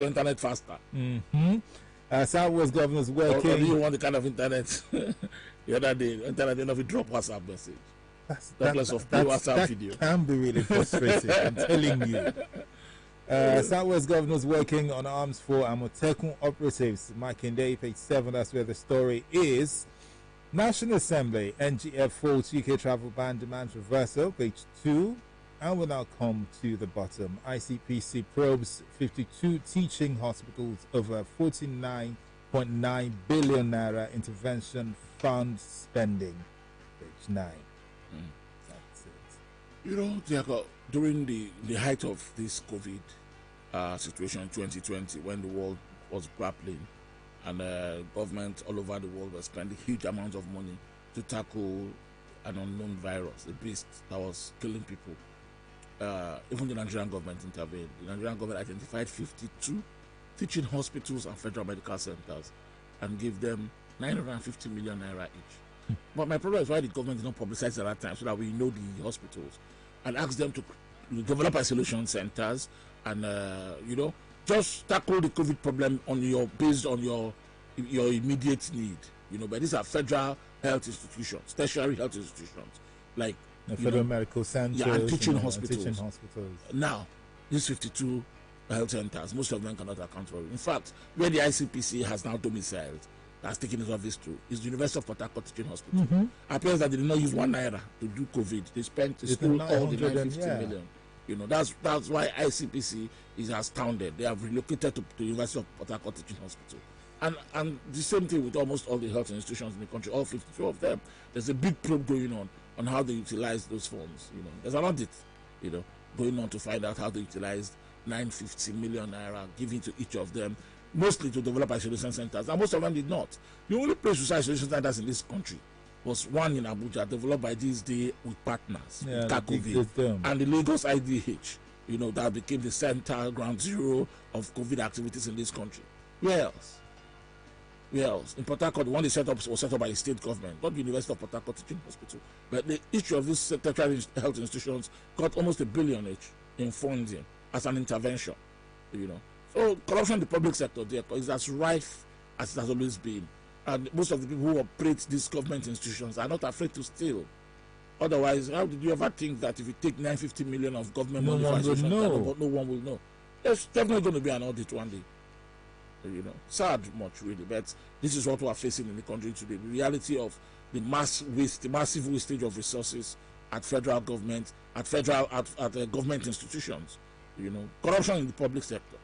internet faster. Southwest governors working. Or do you want the kind of internet the other day? Internet enough to drop WhatsApp message. That video can be really frustrating. I'm telling you. Southwest governors working on arms for Amotekun operatives. Makinde, page 7. That's where the story is. National Assembly, NGF faults UK travel ban demands reversal, page 2. And we'll now come to the bottom. ICPC probes 52 teaching hospitals over 49.9 billion naira intervention fund spending, page 9. That's it. You know, during the height of this COVID situation in 2020, when the world was grappling and government all over the world was spending huge amounts of money to tackle an unknown virus, a beast that was killing people, even the Nigerian government intervened. The Nigerian government identified 52 teaching hospitals and federal medical centers and gave them 950 million naira each. But my problem is why the government did not publicize at that time so that we know the hospitals and ask them to develop isolation centers and just tackle the COVID problem based on your immediate need. But these are federal health institutions, tertiary health institutions, like the federal medical centers, and teaching hospitals. Teaching hospitals. Now, these 52 health centers, most of them cannot account for it. In fact, where the ICPC has now domiciled, that's taken it off this too, is the University of Port Harcourt Teaching Hospital. Appears that they did not use 1 naira to do COVID. They spent to school all the 950 million. That's why ICPC is astounded. They have relocated to the University of Port Harcourt Teaching Hospital. And the same thing with almost all the health institutions in the country, all 52 of them. There's a big probe going on how they utilize those funds. There's an audit, going on to find out how they utilized 950 million naira given to each of them, mostly to develop isolation centers, and most of them did not. The only place to see isolation centers in this country was one in Abuja, developed by this day with partners, with Kakovi, and the Lagos IDH, that became the center, ground zero of COVID activities in this country. Where else? In Port Harcourt, the one they set up was set up by the state government, not the University of Port Harcourt Teaching Hospital. But each of these tertiary health institutions got almost $1 billion each in funding as an intervention. So corruption in the public sector there is as rife as it has always been. And most of the people who operate these government institutions are not afraid to steal. Otherwise, how did you ever think that if you take 950 million of government money for institutions, no one will know? There's definitely going to be an audit one day. Sad much really, but this is what we are facing in the country today. The reality of the massive wastage of resources at federal government, at government institutions. Corruption in the public sector.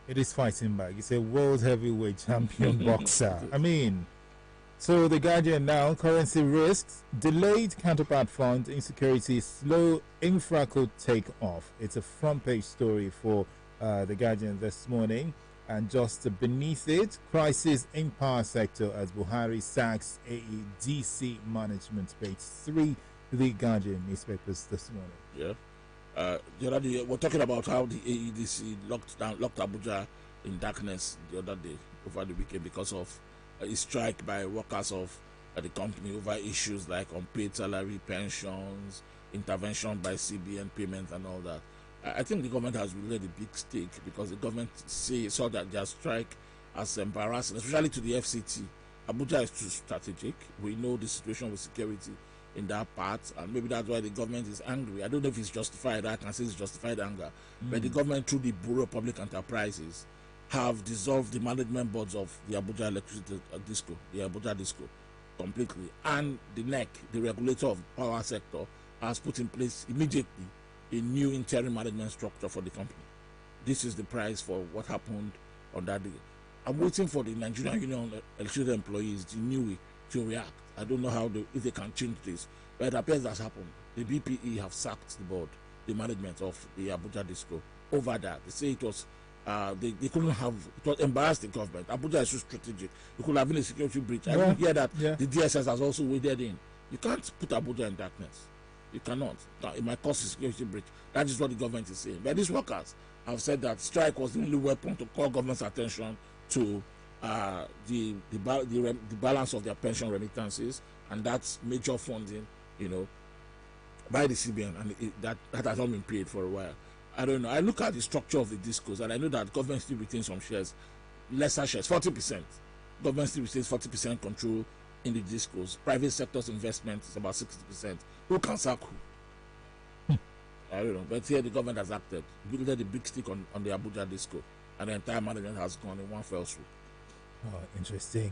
It is fighting back. It's a world heavyweight champion boxer. So the Guardian now, currency risks, delayed counterpart fund, insecurity, slow infra could take off. It's a front page story for the Guardian this morning. And just beneath it, crisis in power sector as Buhari sacks AEDC management, page 3, the Guardian newspapers this morning. The other day, we're talking about how the AEDC locked Abuja in darkness the other day, over the weekend, because of a strike by workers of the company over issues like unpaid salary, pensions, intervention by CBN payments and all that. I think the government has really a big stake, because the government saw that their strike as embarrassing, especially to the FCT. Abuja is too strategic. We know the situation with security in that part, and maybe that's why the government is angry. I don't know if it's justified. I can say it's justified anger. But the government, through the Bureau of Public Enterprises, have dissolved the management boards of the Abuja Electricity Disco, the Abuja Disco, completely. And the NEC, the regulator of the power sector, has put in place immediately a new interim management structure for the company. This is the price for what happened on that day. I'm waiting for the Nigerian Union of Electricity Employees, the NUE, to react. I don't know if they can change this, but it appears that's happened. The BPE have sacked the board, the management of the Abuja Disco over that. They say it was they couldn't have, it was embarrassed the government. Abuja is so strategic. You could have been a security breach. I didn't hear that the DSS has also waded in. You can't put Abuja in darkness. You cannot. It might cause a security breach. That is what the government is saying. But these workers have said that strike was the only weapon to call government's attention to the balance of their pension remittances, and that's major funding, by the CBN, and that has not been paid for a while. I don't know. I look at the structure of the discos, and I know that government still retains some shares, lesser shares, 40%. Government still retains 40% control in the discos. Private sector's investment is about 60%. Who can sack who? I don't know. But here the government has acted, built a big stick on the Abuja disco, and the entire management has gone in one fell swoop. Oh, interesting.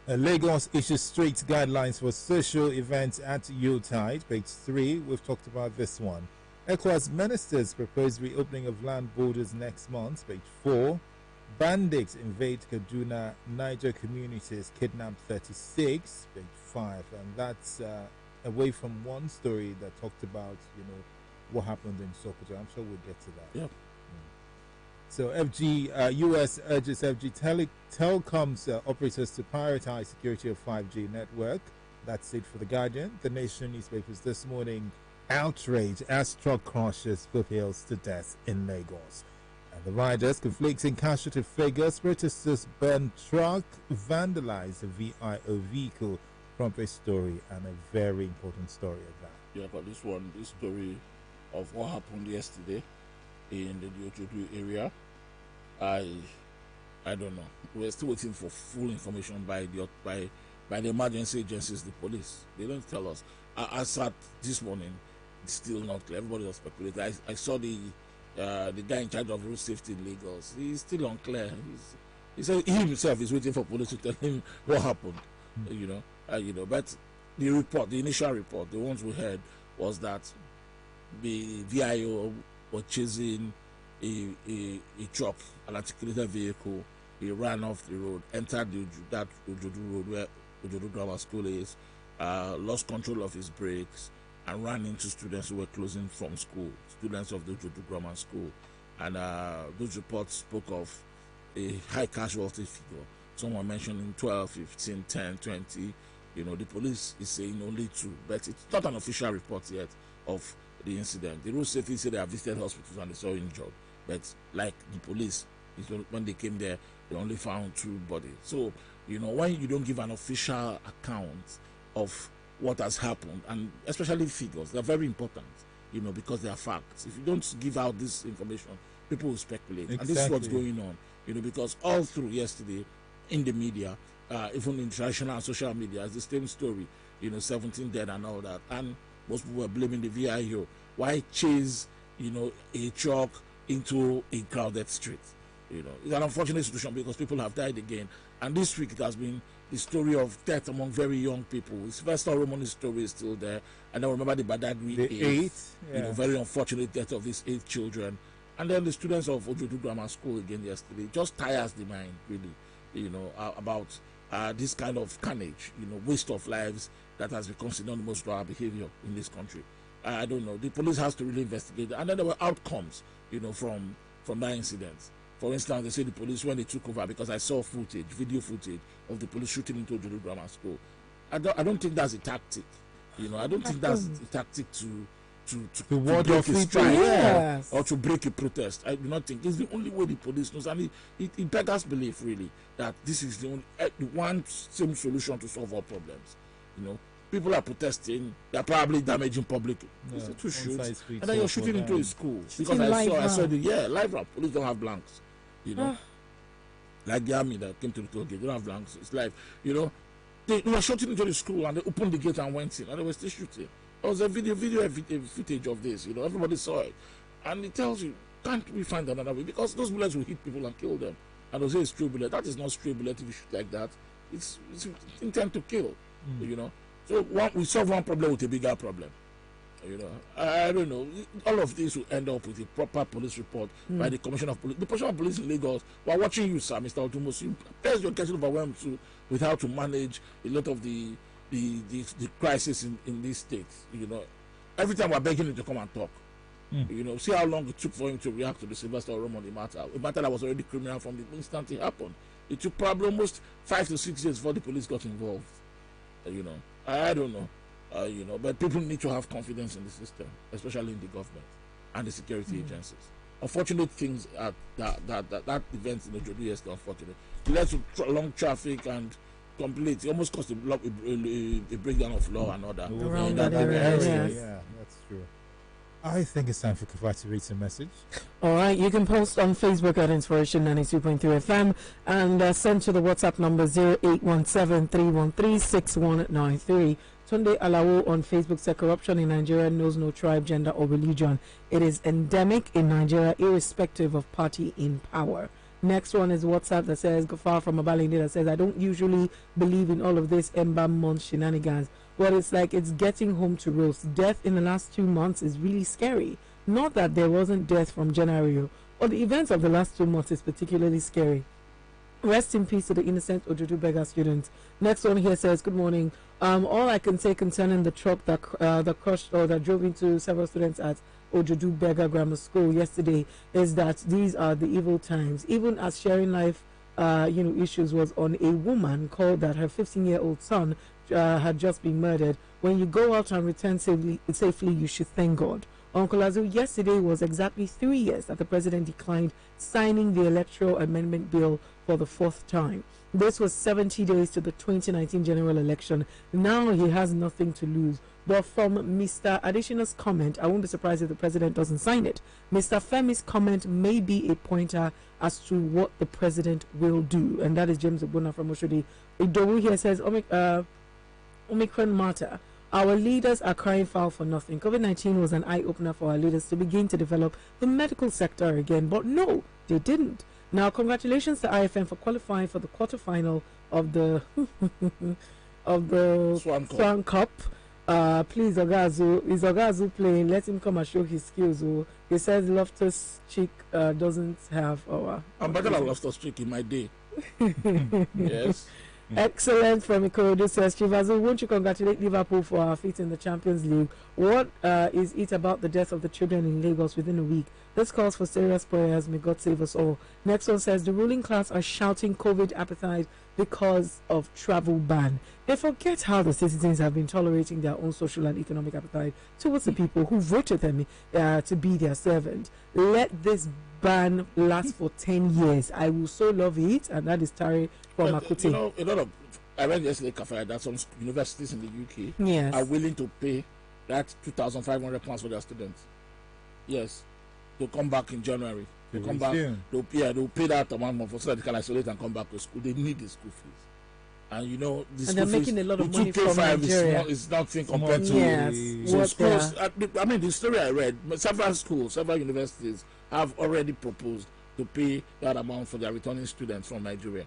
Lagos issues strict guidelines for social events at Yuletide. Page 3, we've talked about this one. ECOWAS ministers propose reopening of land borders next month. Page 4. Bandits invade Kaduna, Niger communities, kidnap 36. Page 5. And that's away from one story that talked about, what happened in Sokoto. I'm sure we'll get to that. Yep. So US urges FG telecoms operators to prioritize security of 5G network. That's it for The Guardian. The Nation newspapers this morning, outrage as truck crashes foothills to death in Lagos. And the riders conflicting casualty figures. Protesters burn truck, vandalize a VIO vehicle. From a story, and a very important story at that. Yeah, but this story of what happened yesterday in the Diotodu area, I don't know. We're still waiting for full information by the emergency agencies, the police. They don't tell us. I sat this morning, it's still not clear. Everybody was speculating. I saw the guy in charge of road safety in Lagos. He's still unclear. He said he himself is waiting for police to tell him what happened. But the initial report, the ones we heard, was that the VIO was chasing a truck, an articulated vehicle. He ran off the road, entered that Ojodu road where Ojodu Grammar School is, lost control of his brakes, and ran into students who were closing from school, students of the Ojodu Grammar School. And those reports spoke of a high casualty figure. Someone mentioning 12, 15, 10, 20. The police is saying only 2, but it's not an official report yet of the incident. The road safety said they have visited hospitals and they saw injured, but like the police, when they came there, they only found 2 bodies. So, when you don't give an official account of what has happened, and especially figures, they're very important, because they are facts. If you don't give out this information, people will speculate. Exactly. And this is what's going on, because all through yesterday, in the media, even in traditional and social media, it's the same story, 17 dead and all that. And most people were blaming the VIO. Why chase, a truck into a crowded street? It's an unfortunate situation because people have died again. And this week it has been the story of death among very young people. Sylvester Romani's story is still there. And I remember the Badagry eight, very unfortunate death of these 8 children. And then the students of Ojodu Grammar School again yesterday. Just tires the mind, really, about this kind of carnage, waste of lives that has become synonymous to our behavior in this country. I don't know. The police has to really investigate. And then there were outcomes, from that incident. For instance, they say the police, when they took over, because I saw video footage of the police shooting into Ojodu Grammar School. I don't think that's a tactic. I don't think that's a tactic to break a strike or to break a protest. I do not think it's the only way the police knows, and it beggars belief really that this is the one same solution to solve all problems. People are protesting; they're probably damaging public. It's to shoot, and then you're shooting into a school because I saw live round. Police don't have blanks, like the army that came to the toll gate. They don't have blanks. It's live, They were shooting into the school and they opened the gate and went in, and they were still shooting. There was a video footage of this, everybody saw it. And it tells you, can't we find another way? Because those bullets will hit people and kill them. And they'll say it's stray bullet. That is not stray bullet if you shoot like that. It's intent to kill, So we solve one problem with a bigger problem. I don't know. All of this will end up with a proper police report by the Commissioner of Police. The Commissioner of Police in Lagos, we're watching you, sir, Mr. Otumos. You're getting overwhelmed too with how to manage a lot of the crisis in these states. Every time we're begging him to come and talk. See how long it took for him to react to the Sylvester Romani matter. A matter that was already criminal from the instant it happened. It took probably almost 5 to 6 years before the police got involved. I don't know. But people need to have confidence in the system, especially in the government and the security agencies. Unfortunate things at that event in the Ojodu yesterday, unfortunate. It led to long traffic and complete. It almost caused a breakdown of law and order. Yeah, that's true. I think it's time for Kafar to read some message. All right, you can post on Facebook at Inspiration 92.3 FM and send to the WhatsApp number 0817-313-6193. Tunde Alawo on Facebook said corruption in Nigeria knows no tribe, gender, or religion. It is endemic in Nigeria, irrespective of party in power. Next one is WhatsApp that says, Gafar from Abalinde that says, I don't usually believe in all of this Ember month shenanigans. Well, it's like it's getting home to roast. Death in the last 2 months is really scary. Not that there wasn't death from January, but the events of the last 2 months is particularly scary. Rest in peace to the innocent Ojudu Beggar students. Next one here says, good morning. All I can say concerning the truck that crushed or that drove into several students at Ojudu Beggar Grammar School yesterday is that these are the evil times. Even as sharing life issues was on a woman called that her 15-year-old son had just been murdered. When you go out and return safely, you should thank God. Uncle Azu, yesterday was exactly 3 years that the president declined signing the electoral amendment bill for the 4th time. This was 70 days to the 2019 general election. Now he has nothing to lose. But from Mr. Adesina's comment, I won't be surprised if the president doesn't sign it. Mr. Femi's comment may be a pointer as to what the president will do. And that is James Obuna from Oshodi. Idowu here says, Omicron matter. Our leaders are crying foul for nothing. COVID-19 was an eye-opener for our leaders to begin to develop the medical sector again. But no, they didn't. Now, congratulations to IFM for qualifying for the quarterfinal of the Swan Cup. Please, Ogazu, is Ogazu playing? Let him come and show his skills. Oh. He says Loftus Cheek doesn't have. I'm better than Loftus Cheek in my day. Yes. Excellent from Ikorodu says, Chivazu, won't you congratulate Liverpool for our feat in the Champions League? What is it about the death of the children in Lagos within a week? This calls for serious prayers. May God save us all. Next one says, the ruling class are shouting COVID appetite because of travel ban. They forget how the citizens have been tolerating their own social and economic appetite towards the people who voted them to be their servant. Let this ban last for 10 years. I will so love it. And that is Tari from Akute. You know, a lot of, I read yesterday, Kafaya, that some universities in the UK are willing to pay that £2,500 for their students. Yes. They'll come back in January. They'll come back. They'll pay that amount for so that they can isolate and come back to school. They need the school fees. And you know, the and they're making a lot of money from Nigeria. Is nothing compared to schools. I mean, the story I read, several schools, several universities have already proposed to pay that amount for their returning students from Nigeria.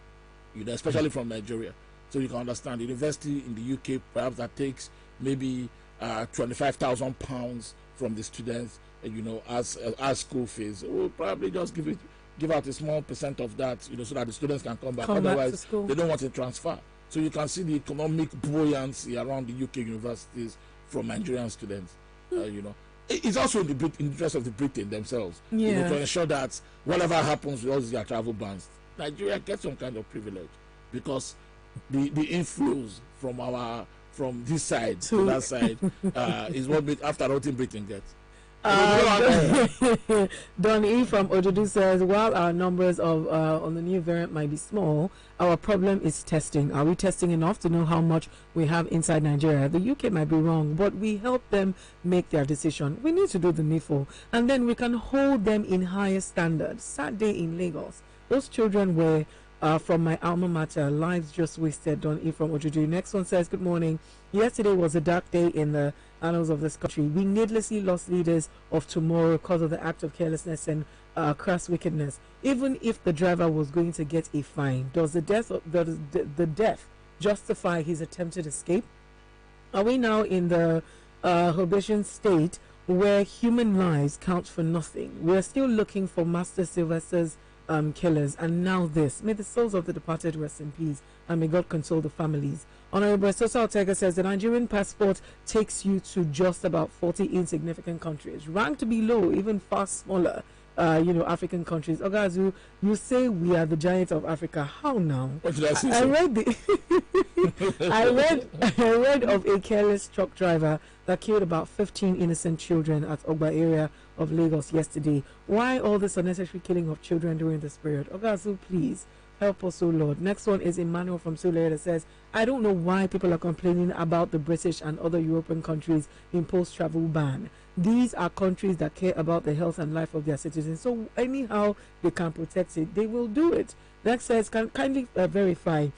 You know, especially from Nigeria. So you can understand, the university in the UK, perhaps that takes maybe £25,000 from the students, you know, as school fees. We'll probably just give out a small percent of that, you know, so that the students can come back. Otherwise, they don't want to transfer. So you can see the economic buoyancy around the UK universities from Nigerian students. You know, it's also in the interest of the Britain themselves, you know, to ensure that whatever happens with all these travel bans, Nigeria gets some kind of privilege, because the inflows from this side to that side is what after all Britain gets. Don E from Ojudu says, while our numbers of on the new variant might be small, our problem is testing. Are we testing enough to know how much we have inside Nigeria? The UK might be wrong, but we help them make their decision. We need to do the needful, and then we can hold them in higher standards. Sad day in Lagos. Those children were from my alma mater. Lives just wasted. Don E from Ojudu. Next one says, good morning. Yesterday was a dark day in the annals of this country. We needlessly lost leaders of tomorrow because of the act of carelessness and crass wickedness. Even if the driver was going to get a fine, does the death justify his attempted escape? Are we now in the Hobbiton state where human lives count for nothing? We are still looking for Master Sylvester's killers, and now this. May the souls of the departed rest in peace, and may God console the families. Honorable Sosa Ortega says the Nigerian passport takes you to just about 40 insignificant countries, ranked below even far smaller African countries. Ogazu, you say we are the giant of Africa. How now? What did I say? I read of a careless truck driver that killed about 15 innocent children at Ogba area of Lagos yesterday. Why all this unnecessary killing of children during this period? Ogazu, please help us, oh Lord. Next one is Emmanuel from Sule that says, I don't know why people are complaining about the British and other European countries imposed travel ban. these are countries that care about the health and life of their citizens. So anyhow they can protect it, they will do it. Next says, kindly verify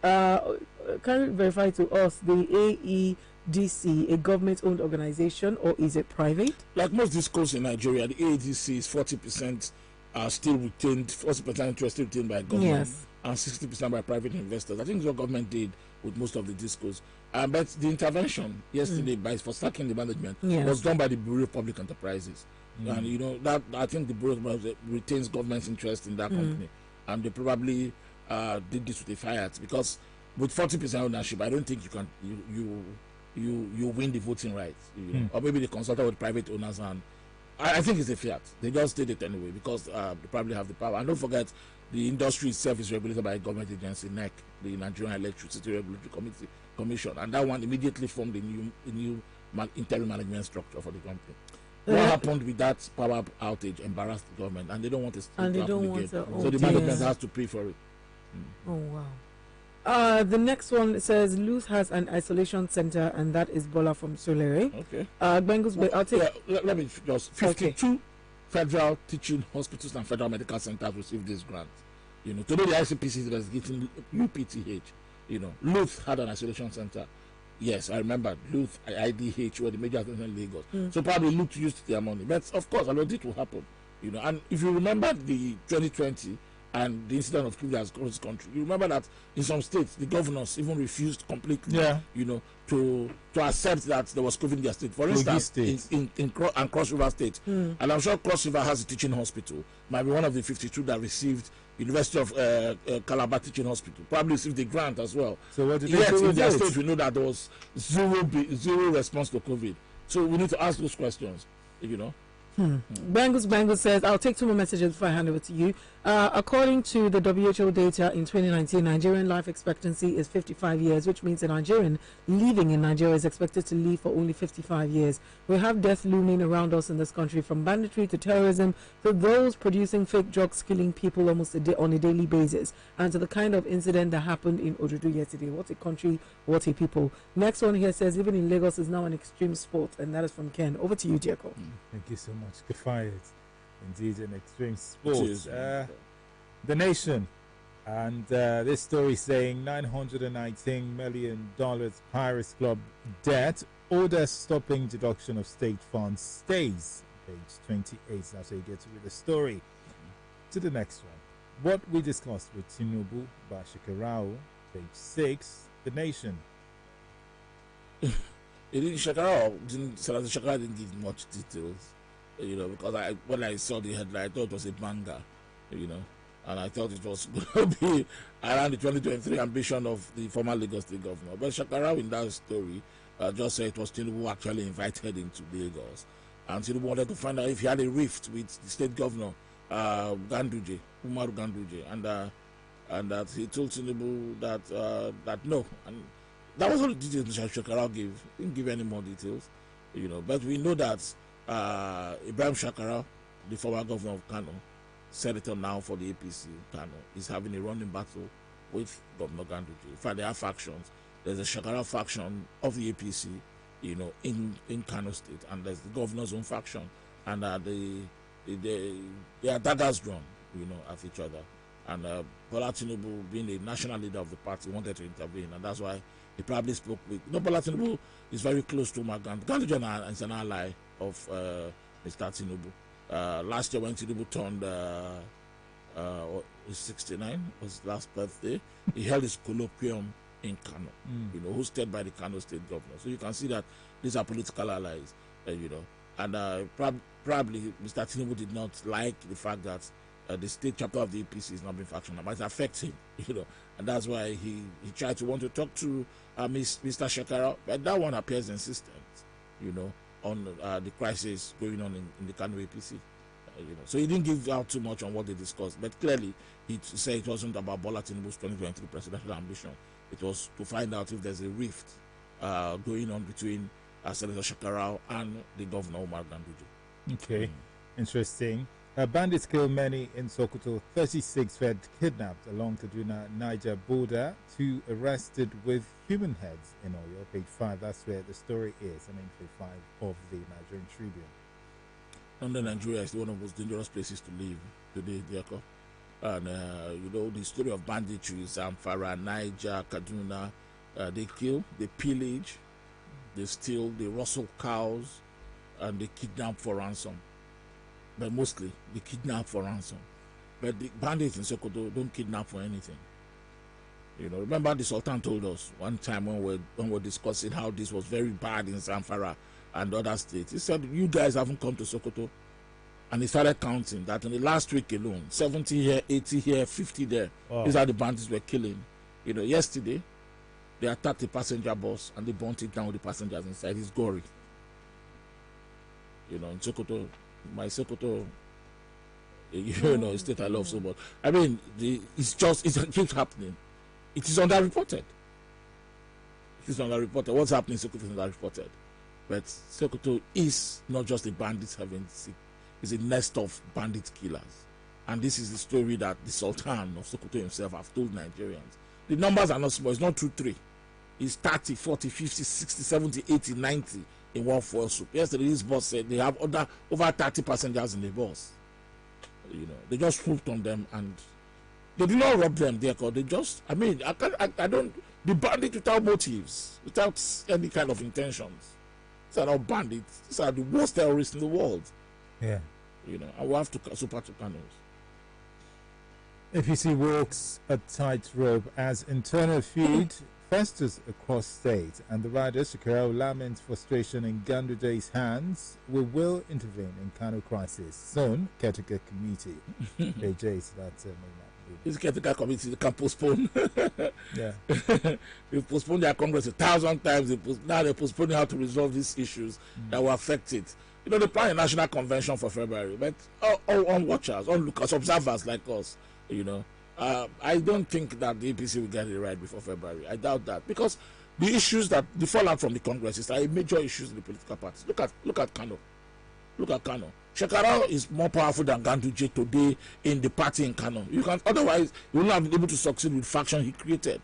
to us the AEDC, a government-owned organization, or is it private? Like most discourse in Nigeria, the AEDC is 40% are still retained, 40% interest still retained by government, Yes. and 60% by private investors. I think what government did with most of the discourse. But the intervention yesterday for sacking the management Yes. was done by the Bureau of Public Enterprises. And you know that I think the Bureau of Public retains government's interest in that company, and they probably did this with a fiat, because with 40% ownership, I don't think you can you win the voting rights. You know? Or maybe they consulted with private owners, and I think it's a fiat. They just did it anyway because they probably have the power. And don't forget, the industry itself is regulated by a government agency, NEC, the Nigerian Electricity Regulatory Commission, and that one immediately formed a new interim management structure for the company. What happened with that power outage embarrassed the government, and they don't want it to happen again. So the management has to pay for it. Oh wow. The next one says Luz has an isolation center, and that is Bola from Solere. Okay. Bengals, I'll take. Let me just 52 federal teaching hospitals and federal medical centers received this grant. You know, today the ICPC is investigating UPTH. You know, Luz had an isolation center. Yes, I remember Luz, IDH were the major hospitals in Lagos. So probably Luz used their money. But of course, I know it will happen. You know, and if you remember the 2020 and the incident of COVID across this country, you remember that in some states the governors even refused completely, you know, to accept that there was COVID in their state. For instance, in Cross River State, and I'm sure Cross River has a teaching hospital, might be one of the 52 that received University of Calabar Teaching Hospital, probably received the grant as well. So what did they do in with their it? state, we know that there was zero response to COVID. So we need to ask those questions, you know. Bangles says, I'll take two more messages before I hand over to you. According to the WHO data in 2019, Nigerian life expectancy is 55 years, which means a Nigerian living in Nigeria is expected to live for only 55 years. We have death looming around us in this country, from banditry to terrorism to those producing fake drugs killing people almost on a daily basis, and to the kind of incident that happened in Odudu yesterday. What a country, what a people. Next one here says, living in Lagos is now an extreme sport, and that is from Ken. Over to you, Jacob. Thank you so much. Fired. Indeed, an extreme sport. The Nation, and this story saying $919 million Pirates Club debt, order stopping deduction of state funds stays. Page 28. That's how you get to read the story. To the next one. What we discussed with Tinubu by Shekarau, page 6. The Nation. Shekarau didn't give much details. You know, because when I saw the headline, I thought it was a banger, you know, and I thought it was going to be around the 2023 ambition of the former Lagos State Governor. But Shekarau in that story just said it was Tinubu actually invited him to Lagos, and Tinubu wanted to find out if he had a rift with the state governor, Umaru Ganduje, and that he told Tinubu that no, and that was all the details Shekarau gave. He didn't give any more details, you know, but we know that Ibrahim Shekarau, the former governor of Kano, senator now for the APC Kano, is having a running battle with Governor Ganduje. In fact, there are factions. There's a Shekarau faction of the APC, you know, in Kano State, and there's the governor's own faction, and they are daggers drawn, you know, at each other. And Bola Tinubu, being the national leader of the party, wanted to intervene, and that's why he probably spoke with. You know, Bola Tinubu is very close to Ganduje. Ganduje is an ally of Mr. Tinubu. Last year when Tinubu turned 69, was his last birthday, he held his colloquium in Kano, you know, hosted by the Kano State Governor. So you can see that these are political allies, you know. And probably Mr. Tinubu did not like the fact that the state chapter of the APC is not being factional, but it affects him, you know. And that's why he tried to want to talk to Mr. Shekarau, but that one appears insistent, you know, on the crisis going on in the Kano APC. You know. So he didn't give out too much on what they discussed, but clearly he said it wasn't about Bola Tinubu's 2023 presidential ambition. It was to find out if there's a rift going on between Senator Shekarau and the governor, Umaru Ganduje. Okay, interesting. Bandits killed many in Sokoto. 36 were kidnapped along Kaduna-Niger border. 2 arrested with human heads in Oyo. Page 5, that's where the story is. Page 5 of the Nigerian Tribune. Under Nigeria is one of the most dangerous places to live today, Diako. And, the story of banditry, Zamfara, Niger, Kaduna, they kill, they pillage, they steal, they rustle cows, and they kidnap for ransom. But mostly, they kidnap for ransom. But the bandits in Sokoto don't kidnap for anything. Remember the Sultan told us one time when we're discussing how this was very bad in Zamfara and other states. He said, you guys haven't come to Sokoto. And he started counting that in the last week alone, 70 here, 80 here, 50 there. Wow. These are the bandits were killing. Yesterday, they attacked the passenger bus and they burnt it down with the passengers inside. It's gory. In Sokoto, my Sokoto, a state I love so much. it keeps happening. It is underreported. What's happening in Sokoto is underreported. But Sokoto is not just a bandits having it's a nest of bandit killers. And this is the story that the Sultan of Sokoto himself have told Nigerians. The numbers are not small. It's not 2, 3. It's 30, 40, 50, 60, 70, 80, 90 in one foil soup. Yesterday, this boss said they have over 30 passengers in the bus. They just swooped on them and they did not rob them there. They just, I don't, the bandits without motives, without any kind of intentions. These are not bandits. These are the worst terrorists in the world. Yeah. And we have to super tucanos. APC walks a tightrope as internal feud festers across state, and the rider Shekarau laments frustration in Ganduje's hands. We will intervene in Kano crisis. Soon, caretaker committee. Page 8, that's this caretaker committee, they can postpone. Yeah. They've postponed their Congress 1,000 times. Now they're postponing how to resolve these issues that will affect it. They plan a national convention for February, but on watchers, on lookers, observers like us, I don't think that the APC will get it right before February. I doubt that, because the issues that the fallout from the Congress are major issues in the political parties. Look at Kano. Look at Kano. Shekarau is more powerful than Ganduje today in the party in Kano. Otherwise, he will not have been able to succeed with the faction he created.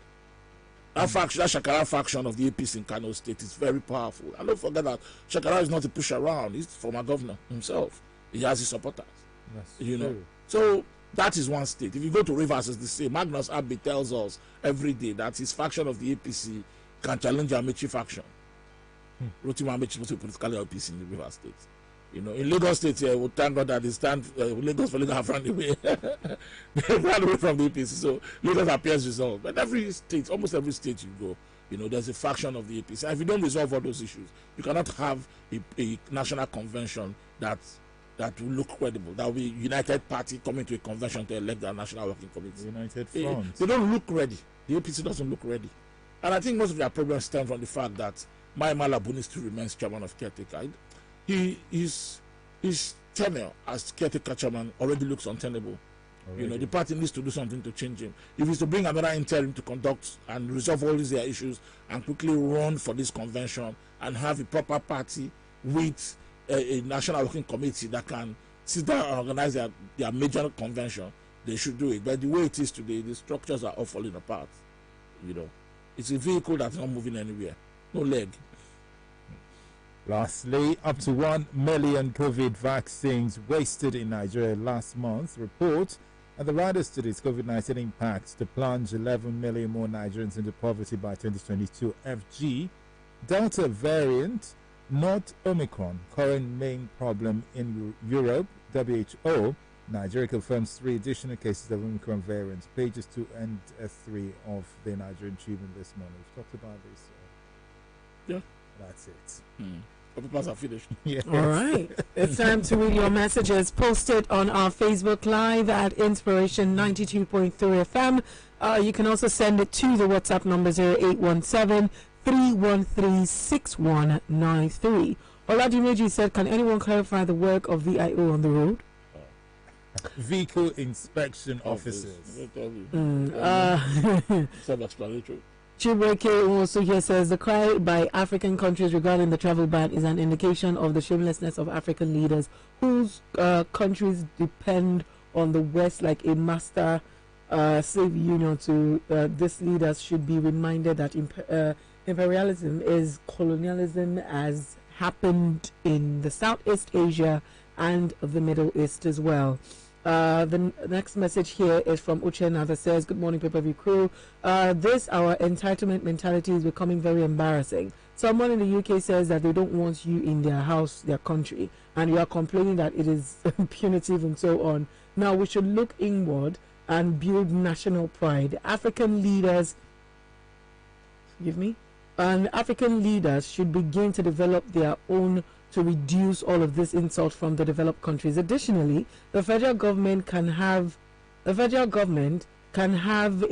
That Shekarau faction of the APC in Kano State is very powerful. And don't forget that Shekarau is not a push around. He's former governor himself. He has his supporters. True. So that is one state. If you go to Rivers, it's the same. Magnus Abbey tells us every day that his faction of the APC can challenge the Amechi faction. Rotimi Amechi was a political APC in the Rivers State. In Lagos State, we thank God that they stand Lagos for Lagos have run away. They ran away from the APC, so Lagos appears resolved. But almost every state you go, there's a faction of the APC. And if you don't resolve all those issues, you cannot have a national convention that will look credible. That will be United Party coming to a convention to elect the National Working Committee. United Front. They don't look ready. The APC doesn't look ready. And I think most of their problems stem from the fact that Mai Mala Buni still remains chairman of caretaker. His tenure as caretaker chairman already looks untenable. The party needs to do something to change him. If he's to bring another interim to conduct and resolve all these issues and quickly run for this convention and have a proper party with a national working committee that can sit down and organize their major convention, they should do it. But the way it is today, the structures are all falling apart. It's a vehicle that's not moving anywhere. No leg. Lastly, up to 1 million COVID vaccines wasted in Nigeria last month. Report and the riders to this COVID-19 impact to plunge 11 million more Nigerians into poverty by 2022. FG, Delta variant, not Omicron, current main problem in Europe. WHO, Nigeria confirms 3 additional cases of Omicron variants. Pages 2 and 3 of the Nigerian Tribune this morning. We've talked about this. Yeah. That's it. The papers are finished. Yes. All right. It's time to read your messages posted on our Facebook Live at Inspiration 92.3 FM. You can also send it to the WhatsApp number 0817 313 6193. Oladimeji said, can anyone clarify the work of VIO on the road? Vehicle inspection officers. Self-explanatory. Chibreke also here says the cry by African countries regarding the travel ban is an indication of the shamelessness of African leaders whose countries depend on the West like a master slave union. To these leaders should be reminded that imperialism is colonialism, as happened in the Southeast Asia and the Middle East as well. The next message here is from Uchenna that says, good morning, Pay-Per-View crew. This, our entitlement mentality is becoming very embarrassing. Someone in the UK says that they don't want you in their house, their country, and you are complaining that it is punitive and so on. Now, we should look inward and build national pride. African leaders should begin to develop their own to reduce all of this insult from the developed countries. Additionally, the federal government can have a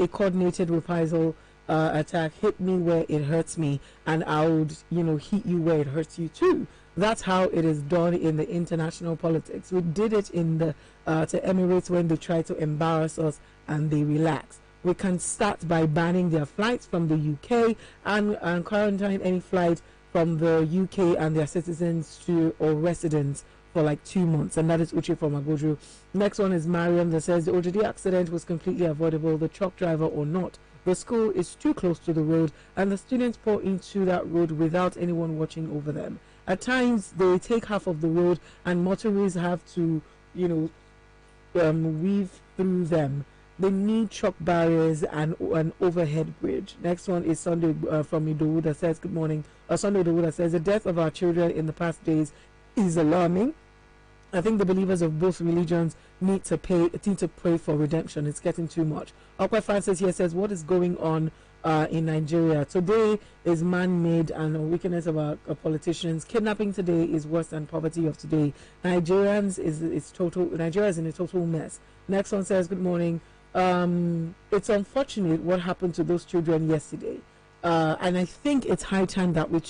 coordinated reprisal attack. Hit me where it hurts me, and I would, hit you where it hurts you too. That's how it is done in the international politics. We did it in the to Emirates when they tried to embarrass us and they relaxed. We can start by banning their flights from the UK and quarantine any flight from the UK and their citizens or residents for like 2 months. And that is Uche from Agoju. Next one is Mariam that says the OJD accident was completely avoidable, the truck driver or not. The school is too close to the road and the students pour into that road without anyone watching over them. At times they take half of the road and motorists have to, weave through them. They need truck barriers and an overhead bridge. Next one is Sunday from Idowu that says, good morning. Sunday Idowu that says, the death of our children in the past days is alarming. I think the believers of both religions need to pray for redemption. It's getting too much. Okwe Francis here says, what is going on in Nigeria? Today is man-made and a weakness of our politicians. Kidnapping today is worse than poverty of today. Nigeria is in a total mess. Next one says, good morning. It's unfortunate what happened to those children yesterday. And I think it's high time that we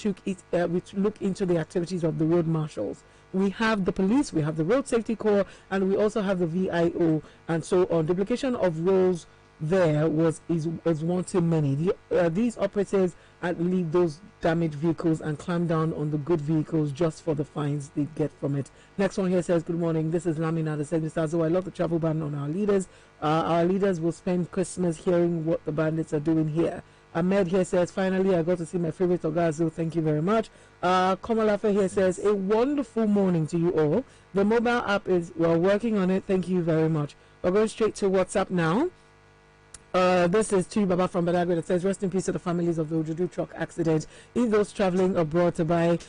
look into the activities of the road marshals. We have the police, we have the road safety corps, and we also have the VIO, and so on. Duplication of roles there is one too many. These operatives leave those damaged vehicles and climb down on the good vehicles just for the fines they get from it. Next one here says, good morning, this is Lamina that says, Mr. Azo, I love the travel ban on our leaders. Our leaders will spend Christmas hearing what the bandits are doing here. Ahmed here says, finally I got to see my favorite Ogazo, thank you very much. Komalafe here says, a wonderful morning to you all. The mobile app we're working on it, thank you very much. We're going straight to WhatsApp now. This is Tui Baba from Badagry that says, rest in peace to the families of the Ojudu truck accident. If those traveling abroad to buy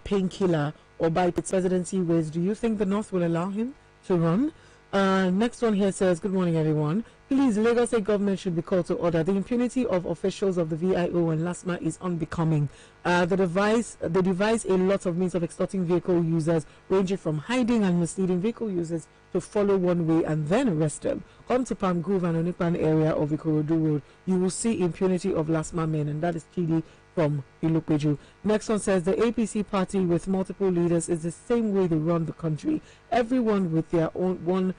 painkiller or buy its presidency ways, do you think the North will allow him to run? Next one here says, good morning everyone. Please, Lagos State government should be called to order. The impunity of officials of the VIO and LASMA is unbecoming. They devise a lot of means of extorting vehicle users, ranging from hiding and misleading vehicle users to follow one way and then arrest them. Come to Palm Grove and Onipan area of Ikorodu Road. You will see impunity of LASMA men, and that is Chidi from Ilupeju. Next one says, the APC party with multiple leaders is the same way they run the country. Everyone with their own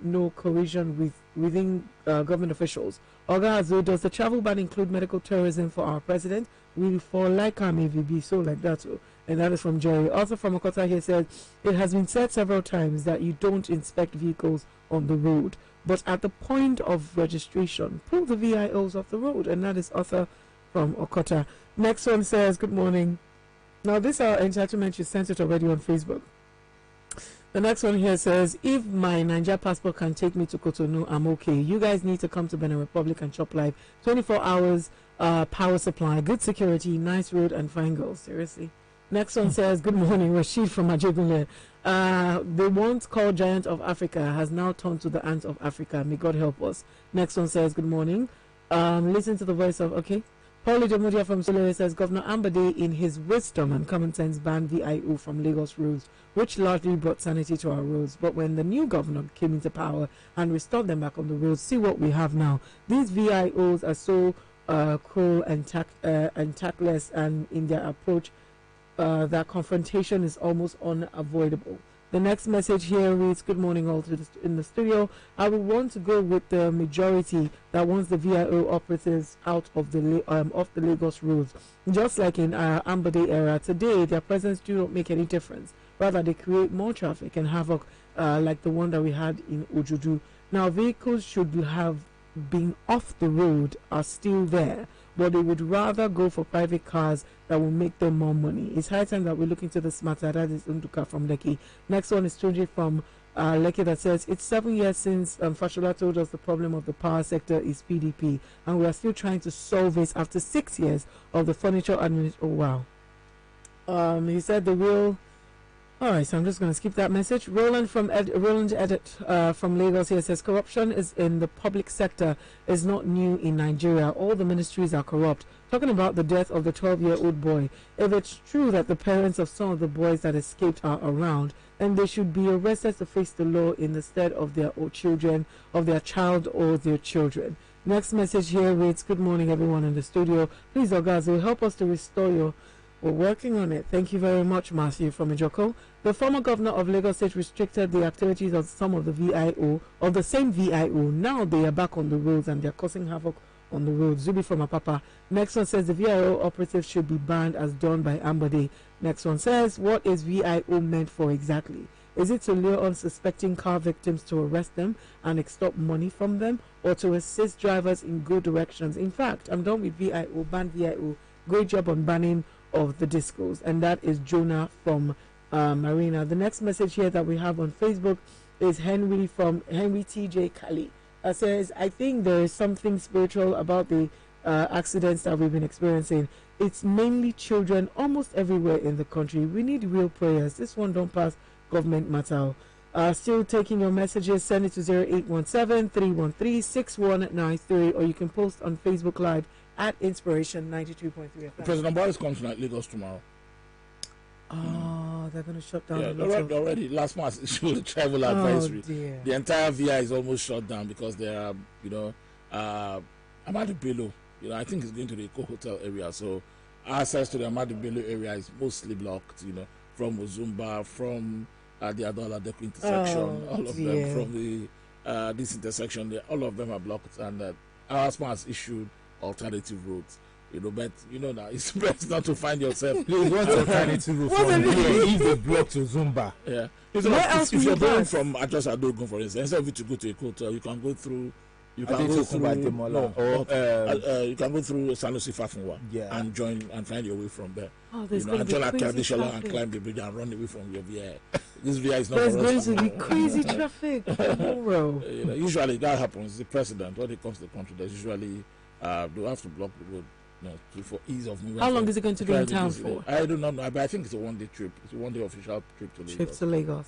no cohesion within government officials. Oga Azo, does the travel ban include medical tourism for our president? We for like him if it be so like that too. And that is from Jerry. Also from Okota here says, it has been said several times that you don't inspect vehicles on the road, but at the point of registration, pull the VIOs off the road. And that is Arthur from Okota. Next one says, good morning. Now this our entitlement, you sent it already on Facebook. The next one here says, if my Niger passport can take me to Cotonou, I'm okay. You guys need to come to Benin Republic and shop live. 24 hours power supply, good security, nice road, and fine girls. Seriously. Next one says, good morning, Rashid from Ajegunle. The once called giant of Africa has now turned to the ant of Africa. May God help us. Next one says, good morning. Listen to the voice of, okay. Paulie Demudia from Solere says, Governor Ambade, in his wisdom and common sense, banned VIO from Lagos roads, which largely brought sanity to our roads. But when the new governor came into power and restored them back on the roads, see what we have now. These VIOs are so cruel and tactless, and in their approach, that confrontation is almost unavoidable. The next message here reads, good morning all in the studio. I would want to go with the majority that wants the VIO operatives out of the off the Lagos roads. Just like in Amber Day era, today their presence do not make any difference. Rather, they create more traffic and havoc like the one that we had in Ojudu. Now, vehicles should have been off the road are still there, but they would rather go for private cars that will make them more money. It's high time that we look into this matter. That is Unduka from Lekki. Next one is Tunji from Lekki that says, it's 7 years since Fashola told us the problem of the power sector is PDP, and we are still trying to solve it after 6 years of the furniture administration. Oh, wow. He said the real... All right, so I'm just going to skip that message. Roland Edit from Lagos here says, corruption is in the public sector is not new in Nigeria. All the ministries are corrupt. Talking about the death of the 12-year-old boy, if it's true that the parents of some of the boys that escaped are around, then they should be arrested to face the law in the stead of their children, of their child or their children. Next message here reads, good morning everyone in the studio. Please, Ogazo, help us to restore your... We're working on it. Thank you very much, Matthew from Ijoko. The former governor of Lagos State restricted the activities of some of the VIO, of the same VIO. Now they are back on the roads and they're causing havoc on the roads. Zubi from Apapa. Next one says the VIO operatives should be banned as done by Ambode. Next one says, what is VIO meant for exactly? Is it to lure unsuspecting car victims to arrest them and extort money from them, or to assist drivers in good directions? In fact, I'm done with VIO, ban VIO. Great job on banning of the discos. And that is Jonah from Marina. The next message here that we have on Facebook is Henry from Henry TJ Kali. Says, I think there is something spiritual about the accidents that we've been experiencing. It's mainly children almost everywhere in the country. We need real prayers. This one don't pass government matter. Still taking your messages. Send it to 0817-313-6193, or you can post on Facebook Live at Inspiration 93.3 FM. President Boris comes to Lagos tomorrow. Oh, they're going to shut down. Yeah, already. Last month issued a travel advisory. Dear. The entire VI is almost shut down because there are, Amadu Bello. I think it's going to the Eco Hotel area. So access to the Amadu Bello area is mostly blocked. From Ozumba, from the Adola Deku intersection, all of them from the this intersection. All of them are blocked, and Asma has issued alternative routes. But now it's best not to find yourself. Please, what's alternative route from here? If they block to Zumba. Yeah. If you're going from Ajos Adogun, for instance, instead of you to go to a hotel, you can go through. You can go through Sanusi Fafunwa and join and find your way from there. There's going to be crazy traffic. And climb the bridge and run away from your VI. This VI is not. There's going to be crazy traffic tomorrow. Usually that happens. The president, when it comes to the country, there's usually they have to block the road. For ease of movement. How long is it going to be in town for? I do not know, but I think it's a one-day trip. It's a one-day official trip to Lagos.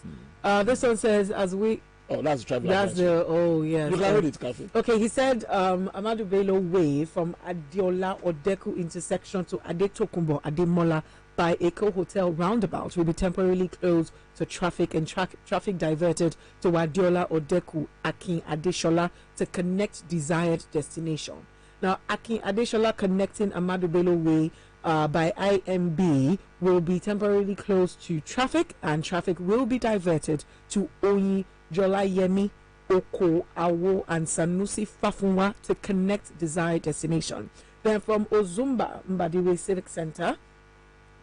This one says, as we... Oh, that's the travel. That's the... Oh, yes. Look, I read it, Cafe. Okay, he said, Amadu Bello Way from Adiola Odeku intersection to Adetokunbo Ademola by Eco Hotel roundabout will be temporarily closed to traffic and traffic diverted to Adiola Odeku Akin Adeshola to connect desired destination. Now, Akin Adeshola connecting Amadu Bello Way by IMB will be temporarily closed to traffic, and traffic will be diverted to Oyi, Jolayemi, Oko, Awo, and Sanusi Fafunwa to connect desired destination. Then from Ozumba Mbadiwe Civic Center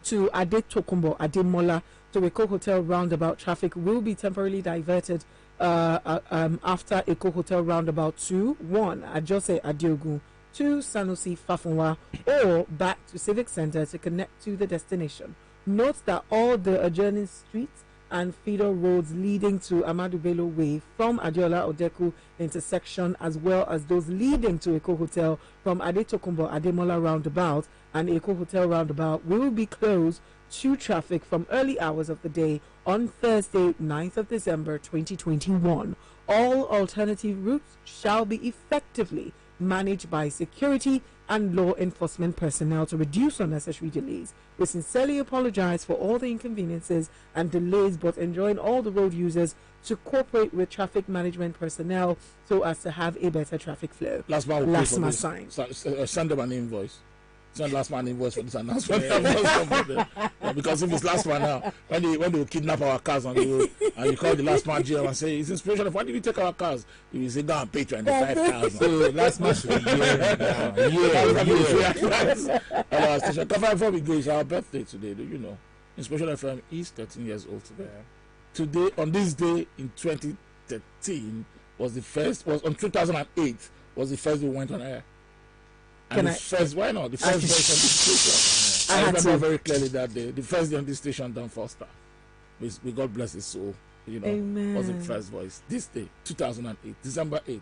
to Adetokunbo Ademola to Eco Hotel roundabout, traffic will be temporarily diverted after Eco Hotel roundabout to 1 Ajose Adiogun, 2 Sanusi Fafunwa, or back to Civic Center to connect to the destination. Note that all the adjoining streets and feeder roads leading to Amadu Bello Way from Adiola Odeku intersection, as well as those leading to Eco Hotel from Adetokunbo Ademola roundabout and Eco Hotel roundabout, will be closed to traffic from early hours of the day on Thursday, 9th of December 2021. All alternative routes shall be effectively managed by security and law enforcement personnel to reduce unnecessary delays. We sincerely apologize for all the inconveniences and delays, but enjoin all the road users to cooperate with traffic management personnel so as to have a better traffic flow. Last month, send them an invoice. It's not last man invoice for this announcement. Yeah, because if it's last man now, when they will kidnap our cars and you call the last man GM and say it's inspiration. Why did you take our cars? You will say go and pay 25,000. So last man should be Our station. Before we go, it's our birthday today. Do you know? Inspiration FM is 13 years old today. Yeah. Today, on this day in 2013, was on 2008 was the first we went on air. And why not? The first voice on this station. I remember very clearly that day. The first day on this station, Dan Foster. May God bless his soul. You know, Amen. Was the first voice. This day, 2008, December 8th.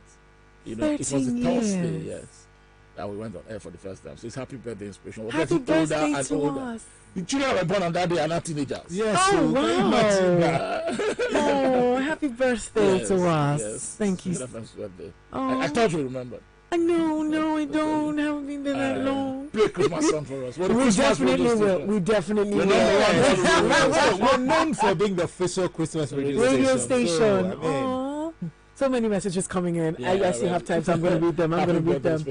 You know, it was a 13 Thursday, years. yes, that we went on air for the first time. So it's happy birthday, Inspiration. We're Happy getting older birthday and to older. us. The children were born on that day are not teenagers. Yes. Oh, So wow. can you imagine that? Oh, happy birthday to us. Yes. Thank you. FM's birthday. Oh. I thought you remembered. No, I don't. I haven't been there that long. Play a Christmas song for us. We definitely will. We definitely will. We're known for being the official Christmas radio station. So, I mean, Aw. So many messages coming in. Yeah, I still have time, so I'm going to read them.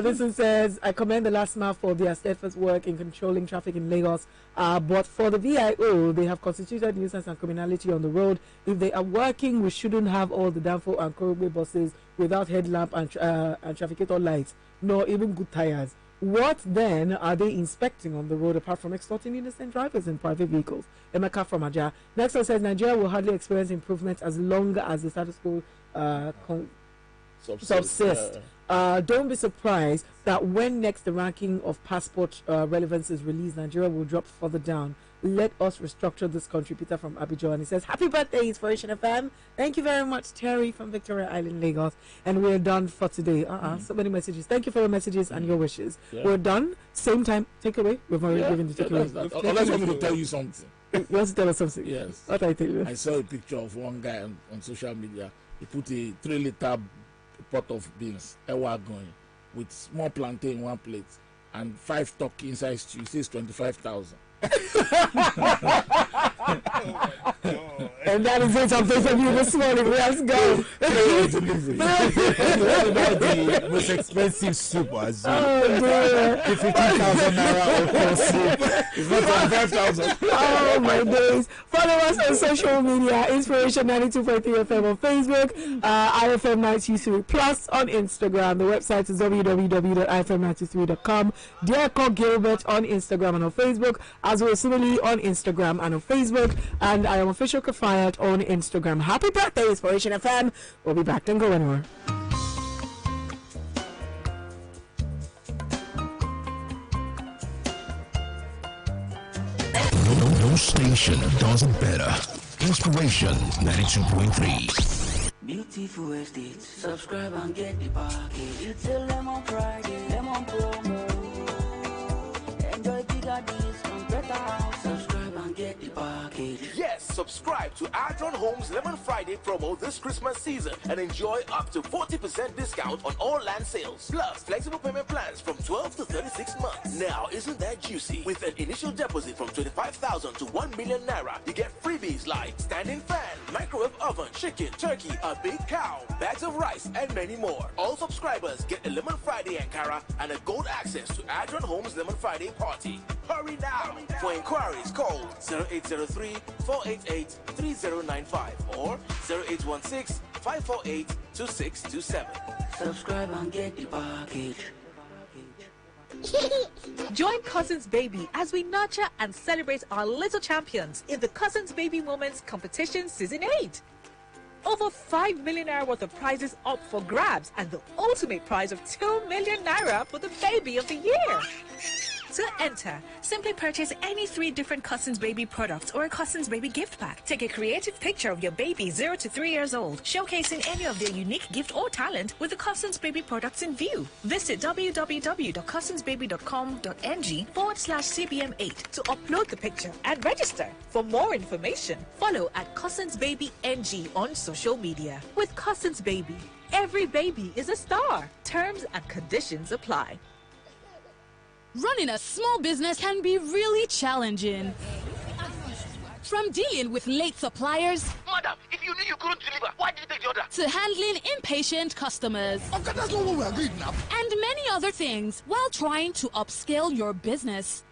This one says, I commend the last mile for their steadfast work in controlling traffic in Lagos. But for the VIO, they have constituted nuisance and criminality on the road. If they are working, we shouldn't have all the Danfo and Korogwe buses without headlamp and trafficator lights, nor even good tires. What then are they inspecting on the road apart from extorting innocent drivers in private vehicles? Emeka from Aja. Next one says Nigeria will hardly experience improvement as long as the status quo subsists. Don't be surprised that when next the ranking of passport relevance is released, Nigeria will drop further down. Let us restructure this country. Peter from Abidjan. And he says, happy birthday, Inspiration FM. Thank you very much, Terry from Victoria Island, Lagos. And we're done for today. So many messages. Thank you for your messages and your wishes. Yeah. We're done. Same time. Takeaway. We've already given the takeaway. Unless you want me to tell you something. You want to tell us something? Yes. What I tell you? I saw a picture of one guy on social media. He put a 3-liter pot of beans, ewa going, with small plantain in one plate and 5 turkey inside stew. He says 25,000. And that is it on Facebook View this morning. Let's go. What about the most expensive soup? As you? Oh, dear. 50,000 naira soup. It's not 25,000. Oh, my days. Follow us on social media. Inspiration 92.3 FM on Facebook. IFM923 Plus on Instagram. The website is www.ifm923.com. Dear Call Gilbert on Instagram and on Facebook. As well as similarly on Instagram and on Facebook. And I am official Kafayat on Instagram. Happy birthday, Inspiration FM. We'll be back. Don't go anywhere. No station does it better. Inspiration 92.3. Beautiful estate. Subscribe and get the package. It's a lemon Friday, lemon promo. Enjoy bigger deals from better house. Subscribe and get the package. Yes, subscribe to Adron Homes Lemon Friday promo this Christmas season and enjoy up to 40% discount on all land sales. Plus, flexible payment plans from 12 to 36 months. Now, isn't that juicy? With an initial deposit from 25,000 to 1 million naira, you get freebies like standing fan, microwave oven, chicken, turkey, a big cow, bags of rice, and many more. All subscribers get a Lemon Friday Ankara and a gold access to Adron Homes Lemon Friday party. Hurry now! For inquiries, call 0803-488-3095 or 0816-548-2627. Subscribe and get the package. Join Cousins Baby as we nurture and celebrate our little champions in the Cousins Baby Moments Competition Season 8. Over 5 million naira worth of prizes up for grabs and the ultimate prize of 2 million naira for the baby of the year. To enter, simply purchase any 3 different Cousins Baby products or a Cousins Baby gift pack. Take a creative picture of your baby 0 to 3 years old, showcasing any of their unique gift or talent with the Cousins Baby products in view. Visit www.cousinsbaby.com.ng/CBM8 to upload the picture and register. For more information, follow at Cousins Baby NG on social media. With Cousins Baby, every baby is a star. Terms and conditions apply. Running a small business can be really challenging. From dealing with late suppliers, Madam, if you knew you couldn't deliver, why did you take the order? to handling impatient customers, Okay, that's not what we agreed now. and many other things while trying to upscale your business.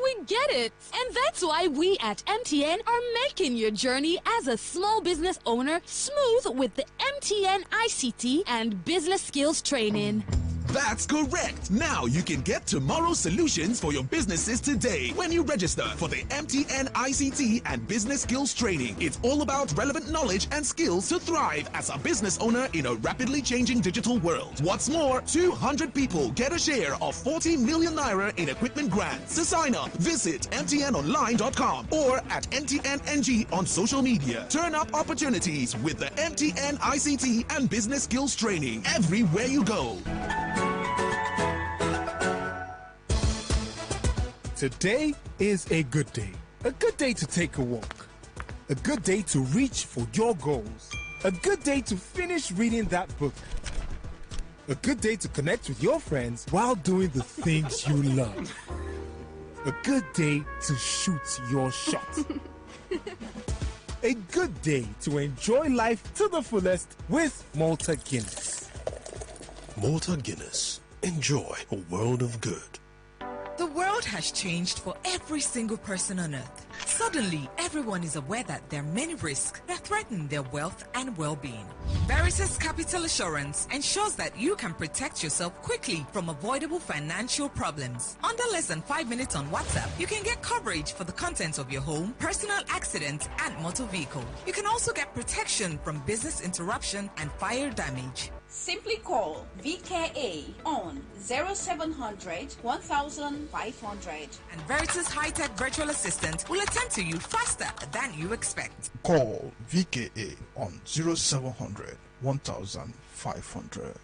We get it. And that's why we at MTN are making your journey as a small business owner smooth with the MTN ICT and business skills training. That's correct. Now you can get tomorrow's solutions for your businesses today when you register for the MTN ICT and Business Skills Training. It's all about relevant knowledge and skills to thrive as a business owner in a rapidly changing digital world. What's more, 200 people get a share of 40 million naira in equipment grants. To sign up, visit mtnonline.com or at MTNNG on social media. Turn up opportunities with the MTN ICT and Business Skills Training everywhere you go. Today is a good day. A good day to take a walk. A good day to reach for your goals. A good day to finish reading that book. A good day to connect with your friends while doing the things you love. A good day to shoot your shot. A good day to enjoy life to the fullest with Malta Guinness. Malta Guinness. Enjoy a world of good. The world has changed for every single person on earth. Suddenly, everyone is aware that there are many risks that threaten their wealth and well-being. Veritas Capital Assurance ensures that you can protect yourself quickly from avoidable financial problems. Under less than 5 minutes on WhatsApp, you can get coverage for the contents of your home, personal accident, and motor vehicle. You can also get protection from business interruption and fire damage. Simply call VKA on 0700 1500. And Veritas High-Tech Virtual Assistant will attend to you faster than you expect. Call VKA on 0700 1500.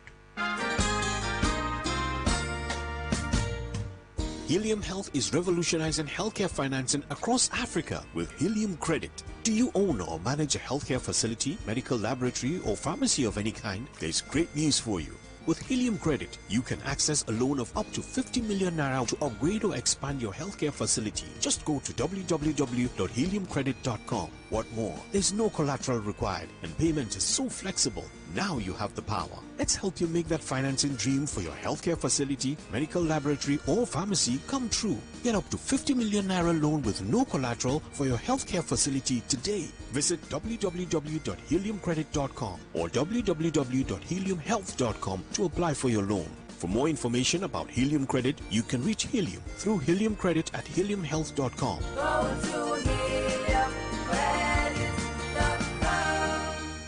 Helium Health is revolutionizing healthcare financing across Africa with Helium Credit. Do you own or manage a healthcare facility, medical laboratory, or pharmacy of any kind? There's great news for you. With Helium Credit, you can access a loan of up to 50 million naira to upgrade or expand your healthcare facility. Just go to www.heliumcredit.com. What more? There's no collateral required and payment is so flexible. Now you have the power. Let's help you make that financing dream for your healthcare facility, medical laboratory, or pharmacy come true. Get up to 50 million naira loan with no collateral for your healthcare facility today. Visit www.heliumcredit.com or www.heliumhealth.com to apply for your loan. For more information about Helium Credit, you can reach Helium through Helium Credit at heliumhealth.com.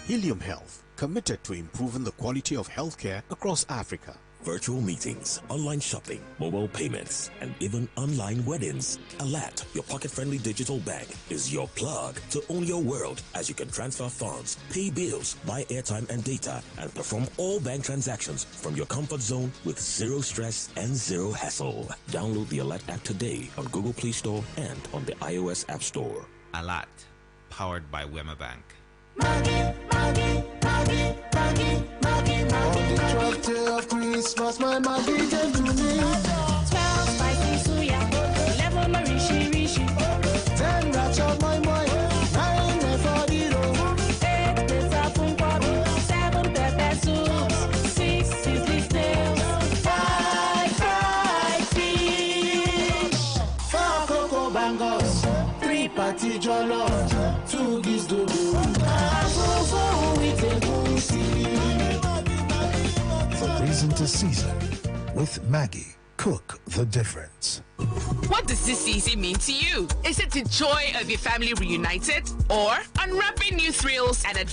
Helium Health, committed to improving the quality of healthcare across Africa. Virtual meetings, online shopping, mobile payments, and even online weddings. Alert, your pocket-friendly digital bank, is your plug to own your world as you can transfer funds, pay bills, buy airtime and data, and perform all bank transactions from your comfort zone with zero stress and zero hassle. Download the Alert app today on Google Play Store and on the iOS App Store. Alert, powered by Wema Bank. On the 12th day of Christmas, my Maggie came to me. 12 spicy suya, 11 marishi rishi, 10 ratchet my boy, 9 for the road, 8 pesa punkobi, 7 pepper soups, 6 sizzling snails, 5 fried fish, 4 cocoa bangles, 3 party jollof, 2 giz dodo, The reason to season with Maggie. Cook the difference. What does this season mean to you? Is it the joy of your family reunited or unwrapping new thrills and adventures?